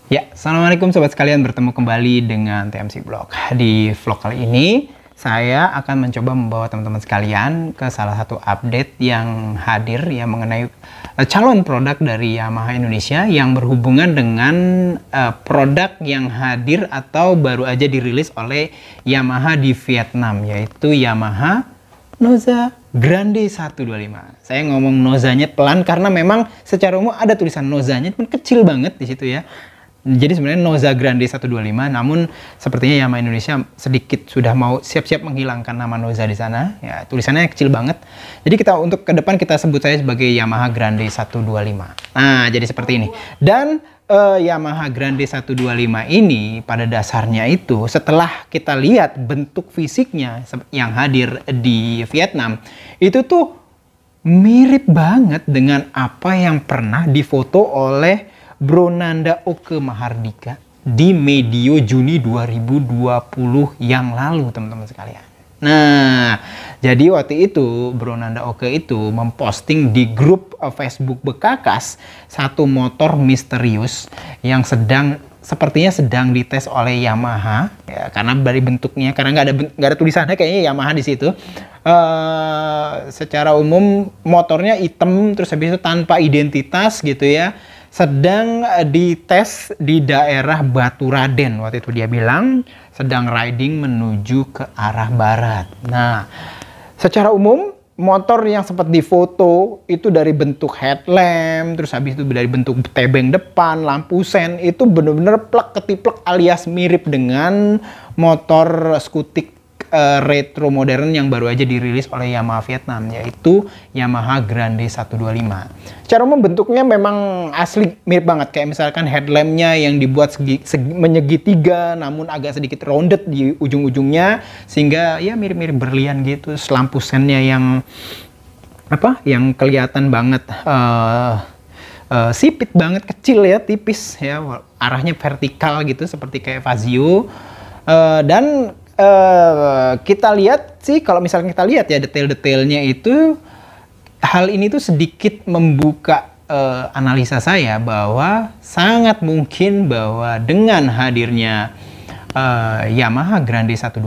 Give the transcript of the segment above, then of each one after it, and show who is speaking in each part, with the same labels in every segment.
Speaker 1: Ya, assalamualaikum sobat sekalian, bertemu kembali dengan TMC Vlog. Di vlog kali ini, saya akan mencoba membawa teman-teman sekalian ke salah satu update yang hadir yang mengenai calon produk dari Yamaha Indonesia yang berhubungan dengan produk yang hadir atau baru aja dirilis oleh Yamaha di Vietnam, yaitu Yamaha Noza Grande 125. Saya ngomong Nozanya pelan karena memang secara umum ada tulisan Nozanya, cuman kecil banget di situ ya. Jadi sebenarnya Noza Grande 125, namun sepertinya Yamaha Indonesia sedikit sudah mau siap-siap menghilangkan nama Noza di sana. Ya, tulisannya kecil banget. Jadi untuk ke depan kita sebut saja sebagai Yamaha Grande 125. Nah, jadi seperti ini. Dan Yamaha Grande 125 ini pada dasarnya itu setelah kita lihat bentuk fisiknya yang hadir di Vietnam, itu tuh mirip banget dengan apa yang pernah difoto oleh Bro Nanda Oke Mahardika di medio Juni 2020 yang lalu, teman-teman sekalian. Nah, jadi waktu itu Bro Nanda Oke itu memposting di grup Facebook Bekakas satu motor misterius yang sepertinya sedang dites oleh Yamaha ya, karena dari bentuknya, karena nggak ada tulisannya kayaknya Yamaha di situ. Secara umum motornya hitam, terus habis itu tanpa identitas gitu ya, sedang dites di daerah Baturaden. Waktu itu dia bilang sedang riding menuju ke arah barat. Nah, secara umum motor yang sempat difoto itu dari bentuk headlamp, terus habis itu dari bentuk tebeng depan, lampu sen, itu benar-benar plek ketiplek alias mirip dengan motor skutik retro modern yang baru aja dirilis oleh Yamaha Vietnam, yaitu Yamaha Grande 125. Secara umum bentuknya memang asli mirip banget, kayak misalkan headlampnya yang dibuat menyegitiga namun agak sedikit rounded di ujung-ujungnya, sehingga ya mirip-mirip berlian gitu. Lampu sennya yang yang kelihatan banget sipit banget, kecil ya, tipis ya, arahnya vertikal gitu seperti kayak Fazio. Dan kita lihat sih, kalau misalnya kita lihat ya detail-detailnya itu, hal ini tuh sedikit membuka analisa saya bahwa sangat mungkin bahwa dengan hadirnya Yamaha Grande 125,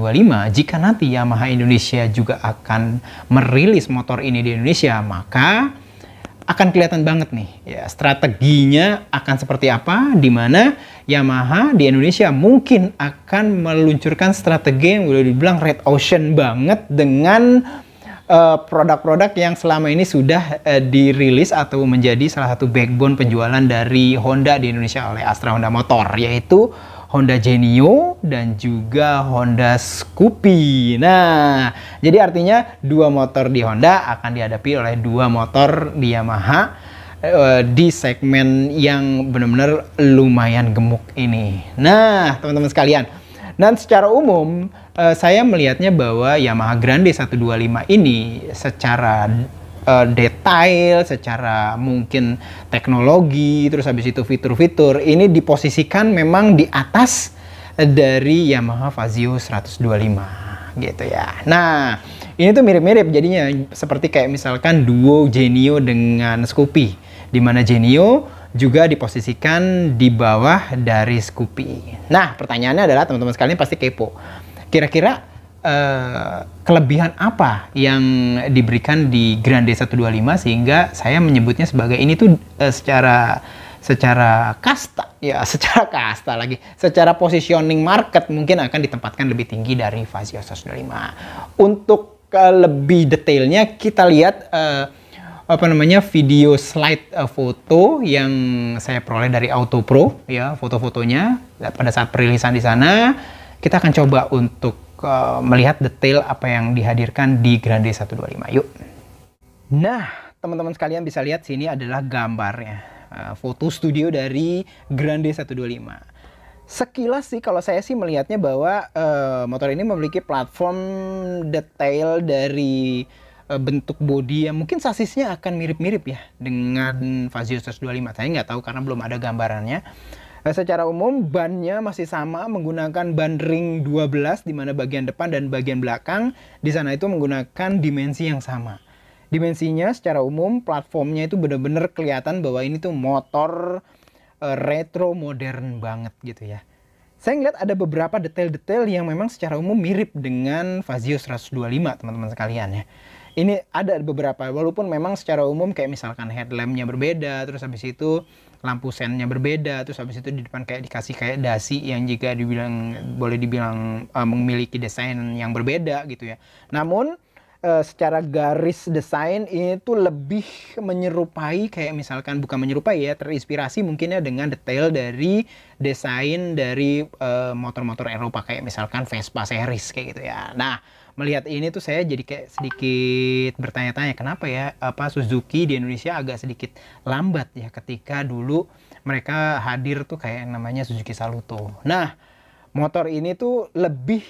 Speaker 1: jika nanti Yamaha Indonesia juga akan merilis motor ini di Indonesia, maka akan kelihatan banget nih ya strateginya akan seperti apa, di mana Yamaha di Indonesia mungkin akan meluncurkan strategi yang boleh dibilang red ocean banget dengan produk-produk yang selama ini sudah dirilis atau menjadi salah satu backbone penjualan dari Honda di Indonesia oleh Astra Honda Motor, yaitu Honda Genio dan juga Honda Scoopy. Nah, jadi artinya dua motor di Honda akan dihadapi oleh dua motor di Yamaha di segmen yang benar-benar lumayan gemuk ini. Nah, teman-teman sekalian, dan secara umum saya melihatnya bahwa Yamaha Grande 125 ini secara detail, secara mungkin teknologi, terus habis itu fitur-fitur, ini diposisikan memang di atas dari Yamaha Fazio 125 gitu ya. Nah, ini tuh mirip-mirip jadinya, seperti kayak misalkan duo Genio dengan Scoopy, di mana Genio juga diposisikan di bawah dari Scoopy. Nah, pertanyaannya adalah, teman-teman sekalian pasti kepo, kira-kira kelebihan apa yang diberikan di Grande 125 sehingga saya menyebutnya sebagai ini tuh secara kasta ya, secara positioning market mungkin akan ditempatkan lebih tinggi dari Fazio 125. Untuk lebih detailnya kita lihat video slide foto yang saya peroleh dari Autopro ya, foto-fotonya pada saat perilisan di sana. Kita akan coba untuk melihat detail apa yang dihadirkan di Grande 125. Yuk. Nah, teman-teman sekalian bisa lihat sini adalah gambarnya, foto studio dari Grande 125. Sekilas sih kalau saya sih melihatnya bahwa motor ini memiliki platform detail dari bentuk bodi yang mungkin sasisnya akan mirip-mirip ya dengan Fazio 125. Saya nggak tahu karena belum ada gambarannya. Secara umum bannya masih sama, menggunakan ban ring 12 di mana bagian depan dan bagian belakang di sana itu menggunakan dimensi yang sama. Dimensinya secara umum platformnya itu benar-benar kelihatan bahwa ini tuh motor retro modern banget gitu ya. Saya ngeliat ada beberapa detail-detail yang memang secara umum mirip dengan Vazio 125 teman-teman sekalian ya. Ini ada beberapa, walaupun memang secara umum kayak misalkan headlampnya berbeda, terus habis itu lampu sennya berbeda, terus habis itu di depan kayak dikasih kayak dasi yang juga dibilang boleh dibilang memiliki desain yang berbeda gitu ya. Namun secara garis desain ini tuh lebih menyerupai kayak misalkan, bukan menyerupai ya, terinspirasi mungkinnya dengan detail dari desain dari motor-motor Eropa kayak misalkan Vespa series kayak gitu ya. Nah, melihat ini tuh saya jadi kayak sedikit bertanya-tanya kenapa ya apa Suzuki di Indonesia agak sedikit lambat ya ketika dulu mereka hadir tuh kayak yang namanya Suzuki Saluto. Nah, motor ini tuh lebih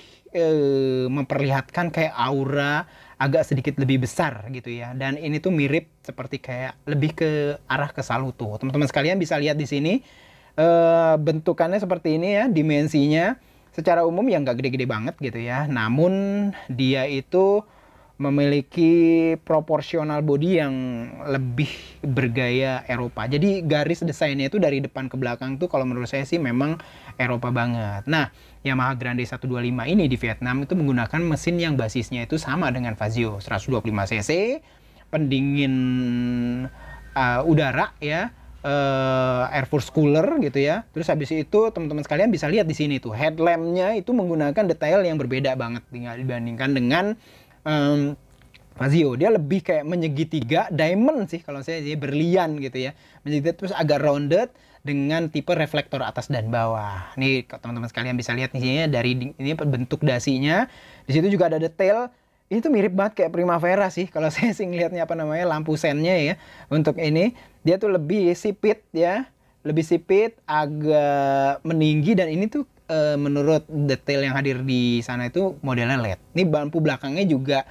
Speaker 1: memperlihatkan kayak aura agak sedikit lebih besar gitu ya, dan ini tuh mirip seperti kayak lebih ke arah ke Saluto. Teman-teman sekalian bisa lihat di sini bentukannya seperti ini ya, dimensinya secara umum yang nggak gede-gede banget gitu ya, namun dia itu memiliki proporsional body yang lebih bergaya Eropa. Jadi garis desainnya itu dari depan ke belakang tuh kalau menurut saya sih memang Eropa banget. Nah, Yamaha Grande 125 ini di Vietnam itu menggunakan mesin yang basisnya itu sama dengan Vazio 125 cc, pendingin udara ya, air force cooler gitu ya. Terus habis itu teman-teman sekalian bisa lihat di sini tuh headlampnya itu menggunakan detail yang berbeda banget dibandingkan dengan Vazio. Dia lebih kayak menyegitiga diamond sih kalau saya sih, berlian gitu ya, menyegitiga terus agak rounded dengan tipe reflektor atas dan bawah. Nih teman-teman sekalian bisa lihat di sini dari ini bentuk dasinya. Di situ juga ada detail. Ini tuh mirip banget kayak Primavera sih kalau saya sih ngelihatnya, apa namanya, lampu sennya ya. Untuk ini dia tuh lebih sipit ya, lebih sipit, agak meninggi, dan ini tuh menurut detail yang hadir di sana itu modelnya LED. Ini lampu belakangnya juga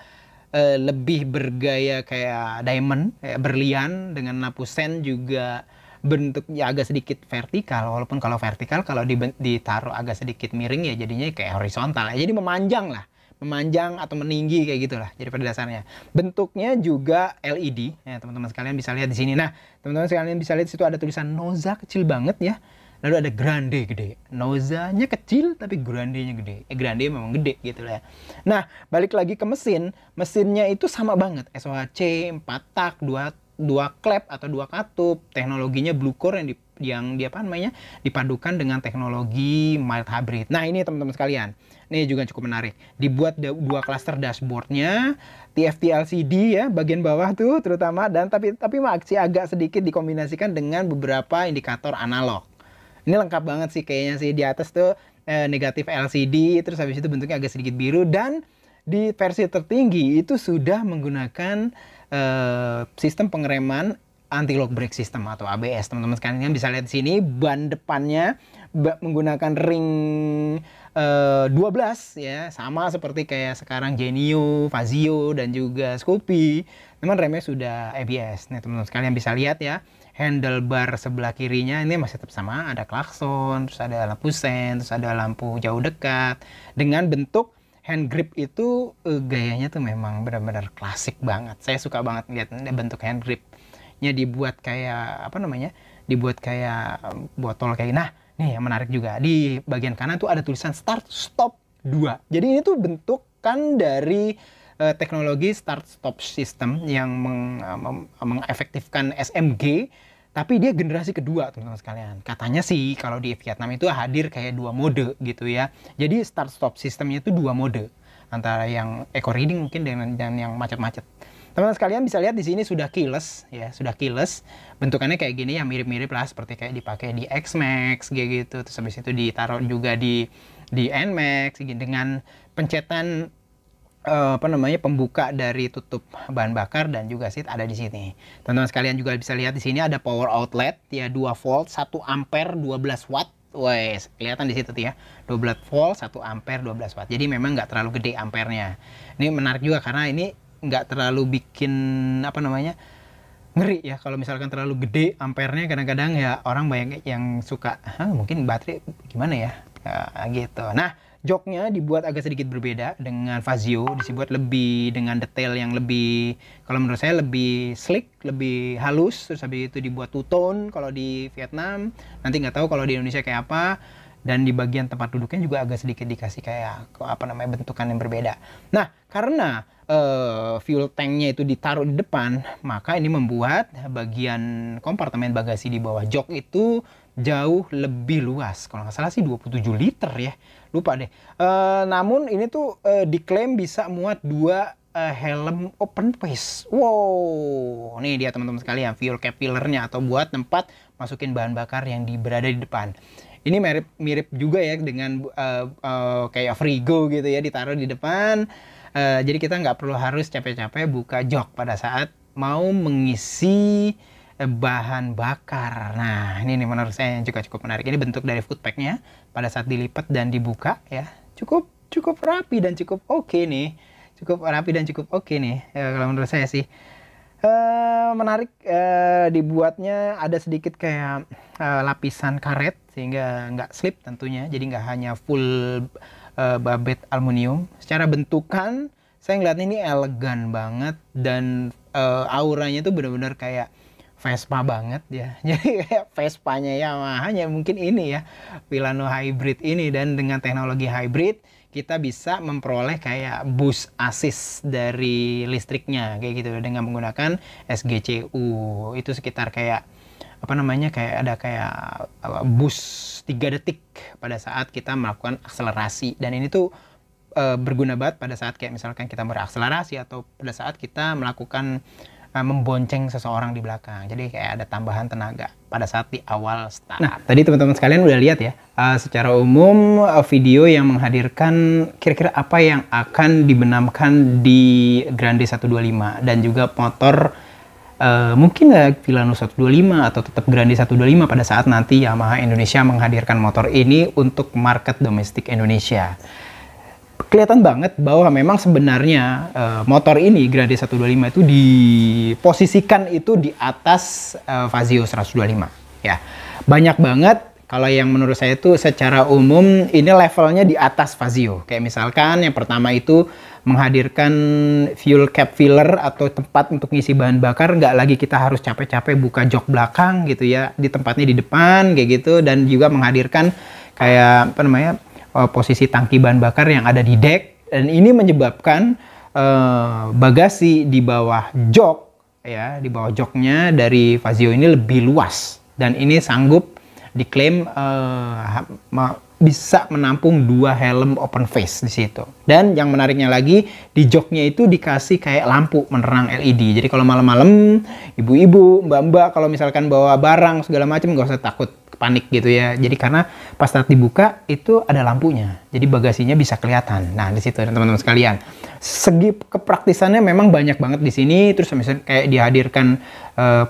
Speaker 1: lebih bergaya kayak diamond, kayak berlian, dengan lampu sen juga bentuknya agak sedikit vertikal, walaupun kalau vertikal kalau ditaruh agak sedikit miring ya jadinya kayak horizontal, jadi memanjang lah, memanjang atau meninggi kayak gitulah. Jadi pada dasarnya bentuknya juga LED ya, teman-teman sekalian bisa lihat di sini. Nah, teman-teman sekalian bisa lihat situ ada tulisan Noza kecil banget ya. Lalu ada Grande gede. Nozanya kecil tapi Grandenya gede. Grande memang gede gitu lah ya. Nah, balik lagi ke mesin. Mesinnya itu sama banget. SOHC 4 tak, 2 klep atau 2 katup. Teknologinya Blue Core yang apa namanya, dipadukan dengan teknologi mild hybrid. Nah, ini teman-teman sekalian. Ini juga cukup menarik. Dibuat 2 klaster dashboardnya, TFT LCD ya, bagian bawah tuh terutama, dan tapi masih agak sedikit dikombinasikan dengan beberapa indikator analog. Ini lengkap banget sih kayaknya sih. Di atas tuh negatif LCD, terus habis itu bentuknya agak sedikit biru, dan di versi tertinggi itu sudah menggunakan sistem pengereman anti-lock brake system atau ABS. Teman-teman sekalian bisa lihat di sini ban depannya menggunakan ring 12 ya, sama seperti kayak sekarang Genio, Vazio dan juga Scoopy. Memang remnya sudah ABS. Nih teman-teman sekalian bisa lihat ya, handlebar sebelah kirinya ini masih tetap sama, ada klakson, terus ada lampu sen, terus ada lampu jauh dekat, dengan bentuk hand grip itu gayanya tuh memang benar-benar klasik banget. Saya suka banget lihat bentuk hand gripnya dibuat kayak apa namanya, dibuat kayak botol kayak. Nah, nih yang menarik juga di bagian kanan tuh ada tulisan start stop 2. Jadi ini tuh bentukan dari teknologi start stop system yang mengefektifkan SMG, tapi dia generasi kedua teman-teman sekalian. Katanya sih kalau di Vietnam itu hadir kayak 2 mode gitu ya. Jadi start stop sistemnya itu 2 mode, antara yang eco reading mungkin dan yang macet-macet. Teman-teman sekalian bisa lihat di sini sudah keyless ya, sudah keyless. Bentukannya kayak gini, yang mirip-mirip lah seperti kayak dipakai di X-Max gitu. Terus habis itu ditaruh juga di N-Max dengan pencetan apa namanya, pembuka dari tutup bahan bakar dan juga seat ada di sini. Teman-teman sekalian juga bisa lihat di sini ada power outlet ya, 2 volt 1 ampere 12 watt. Wes, kelihatan di situ tuh ya. 12 volt 1 ampere 12 watt. Jadi memang nggak terlalu gede ampernya. Ini menarik juga karena ini nggak terlalu bikin apa namanya, ngeri ya kalau misalkan terlalu gede ampernya. Kadang-kadang ya orang banyak yang suka mungkin baterai gimana ya, Gitu. Nah, joknya dibuat agak sedikit berbeda dengan Fazio, dibuat lebih dengan detail yang lebih, kalau menurut saya lebih slick, lebih halus. Terus habis itu dibuat two-tone kalau di Vietnam, nanti nggak tahu kalau di Indonesia kayak apa. Dan di bagian tempat duduknya juga agak sedikit dikasih kayak apa namanya, bentukan yang berbeda. Nah, karena fuel tanknya itu ditaruh di depan, maka ini membuat bagian kompartemen bagasi di bawah jok itu jauh lebih luas. Kalau nggak salah sih 27 liter ya, lupa deh. Namun ini tuh diklaim bisa muat 2 helm open face. Wow, nih dia teman-teman sekalian, fuel cap fillernya atau buat tempat masukin bahan bakar yang berada di depan. Ini mirip juga ya dengan kayak Frigo gitu ya, ditaruh di depan. Jadi kita nggak perlu harus capek-capek buka jok pada saat mau mengisi bahan bakar. Nah, ini nih menurut saya yang juga cukup menarik. Ini bentuk dari food pack-nya pada saat dilipat dan dibuka ya. Cukup rapi dan cukup oke nih. Cukup rapi dan cukup oke nih. Kalau menurut saya sih. Menarik, dibuatnya ada sedikit kayak lapisan karet sehingga nggak slip tentunya, jadi nggak hanya full babet aluminium. Secara bentukan saya ngeliatnya ini elegan banget dan auranya tuh benar-benar kayak Vespa banget ya. Jadi kayak Vespanya Yamaha ya, mungkin ini ya, Villano Hybrid ini. Dan dengan teknologi hybrid kita bisa memperoleh kayak boost assist dari listriknya kayak gitu dengan menggunakan SGCU. Itu sekitar kayak apa namanya, kayak ada kayak boost 3 detik pada saat kita melakukan akselerasi. Dan ini tuh berguna banget pada saat kayak misalkan kita berakselerasi atau pada saat kita melakukan membonceng seseorang di belakang. Jadi kayak ada tambahan tenaga pada saat di awal start. Nah, tadi teman-teman sekalian udah lihat ya, secara umum video yang menghadirkan kira-kira apa yang akan dibenamkan di Grande 125 dan juga motor mungkin Villano 125 atau tetap Grande 125 pada saat nanti Yamaha Indonesia menghadirkan motor ini untuk market domestik Indonesia. Kelihatan banget bahwa memang sebenarnya motor ini Grande 125 itu diposisikan itu di atas Fazio 125 ya. Banyak banget kalau yang menurut saya itu secara umum ini levelnya di atas Fazio. Kayak misalkan yang pertama itu menghadirkan fuel cap filler atau tempat untuk ngisi bahan bakar, nggak lagi kita harus capek-capek buka jok belakang gitu ya, di tempatnya di depan kayak gitu. Dan juga menghadirkan kayak apa namanya, posisi tangki bahan bakar yang ada di deck, dan ini menyebabkan bagasi di bawah jok ya, di bawah joknya dari Fazio ini lebih luas, dan ini sanggup diklaim bisa menampung 2 helm open face di situ. Dan yang menariknya lagi, di joknya itu dikasih kayak lampu menerang LED. Jadi kalau malam-malam ibu-ibu, mbak-mbak kalau misalkan bawa barang segala macam nggak usah takut panik gitu ya. Jadi karena pas saat dibuka itu ada lampunya, jadi bagasinya bisa kelihatan. Nah di situ teman-teman sekalian, segi kepraktisannya memang banyak banget di sini. Terus misalnya kayak dihadirkan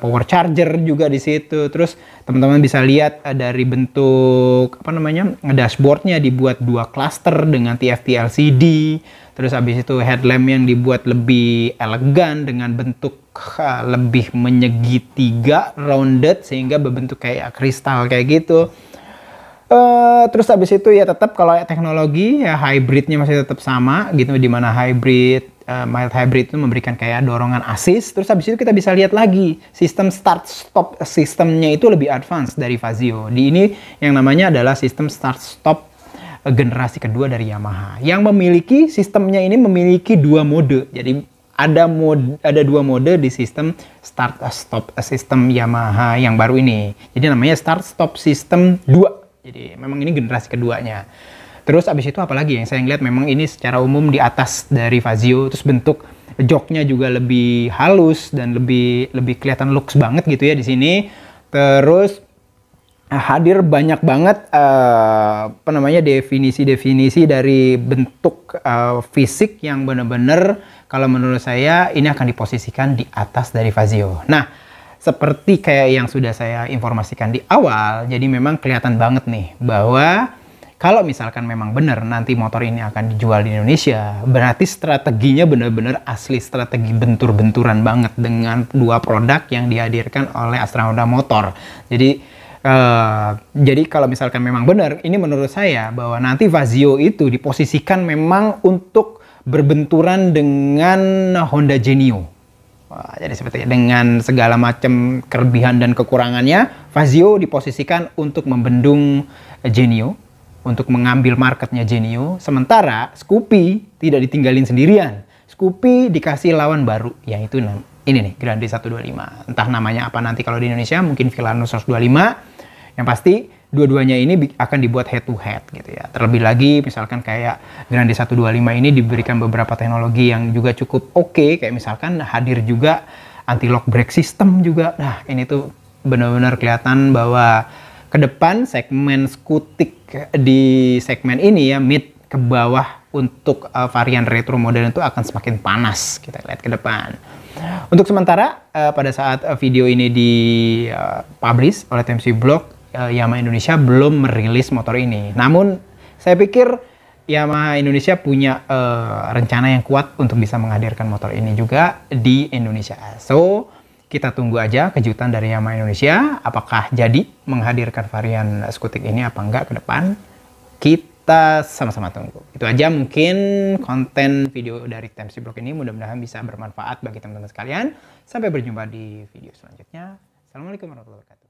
Speaker 1: power charger juga di situ. Terus teman-teman bisa lihat dari bentuk apa namanya, dashboardnya dibuat 2 cluster dengan TFT LCD. Terus habis itu headlamp yang dibuat lebih elegan dengan bentuk lebih menyegitiga, rounded, sehingga berbentuk kayak kristal kayak gitu. Terus habis itu ya tetap kalau teknologi ya hybridnya masih tetap sama gitu, dimana mild hybrid itu memberikan kayak dorongan assist. Terus habis itu kita bisa lihat lagi sistem start stop sistemnya itu lebih advance dari Fazio. Di ini yang namanya adalah sistem start stop generasi kedua dari Yamaha, yang memiliki sistemnya ini memiliki 2 mode. Jadi ada 2 mode di sistem start stop sistem Yamaha yang baru ini. Jadi namanya start stop system 2. Jadi memang ini generasi keduanya. Terus abis itu apalagi yang saya ngeliat, memang ini secara umum di atas dari Fazio. Terus bentuk joknya juga lebih halus dan lebih kelihatan looks banget gitu ya di sini. Terus hadir banyak banget apa namanya, definisi dari bentuk fisik yang benar-benar kalau menurut saya ini akan diposisikan di atas dari Fazio. Nah, seperti kayak yang sudah saya informasikan di awal, jadi memang kelihatan banget nih bahwa kalau misalkan memang benar nanti motor ini akan dijual di Indonesia, berarti strateginya benar-benar asli strategi bentur-benturan banget dengan 2 produk yang dihadirkan oleh Astra Honda Motor. Jadi Jadi kalau misalkan memang benar, ini menurut saya bahwa nanti Fazio itu diposisikan memang untuk berbenturan dengan Honda Genio. Wah, jadi seperti dengan segala macam kelebihan dan kekurangannya, Fazio diposisikan untuk membendung Genio, untuk mengambil marketnya Genio. Sementara Scoopy tidak ditinggalin sendirian. Scoopy dikasih lawan baru, yaitu ini nih, Grande 125. Entah namanya apa nanti kalau di Indonesia, mungkin Villanos 125. Yang pasti dua-duanya ini akan dibuat head to head gitu ya. Terlebih lagi misalkan kayak Grande 125 ini diberikan beberapa teknologi yang juga cukup oke, kayak misalkan hadir juga anti-lock brake system juga. Nah, ini tuh benar-benar kelihatan bahwa ke depan segmen skutik di segmen ini ya, mid ke bawah untuk varian retro modern itu akan semakin panas, kita lihat ke depan. Untuk sementara pada saat video ini di publish oleh TMC Block, Yamaha Indonesia belum merilis motor ini. Namun saya pikir Yamaha Indonesia punya rencana yang kuat untuk bisa menghadirkan motor ini juga di Indonesia. So, kita tunggu aja kejutan dari Yamaha Indonesia. Apakah jadi menghadirkan varian skutik ini apa enggak ke depan? Kita sama-sama tunggu. Itu aja mungkin konten video dari TMC Block ini. Mudah-mudahan bisa bermanfaat bagi teman-teman sekalian. Sampai berjumpa di video selanjutnya. Assalamualaikum warahmatullahi wabarakatuh.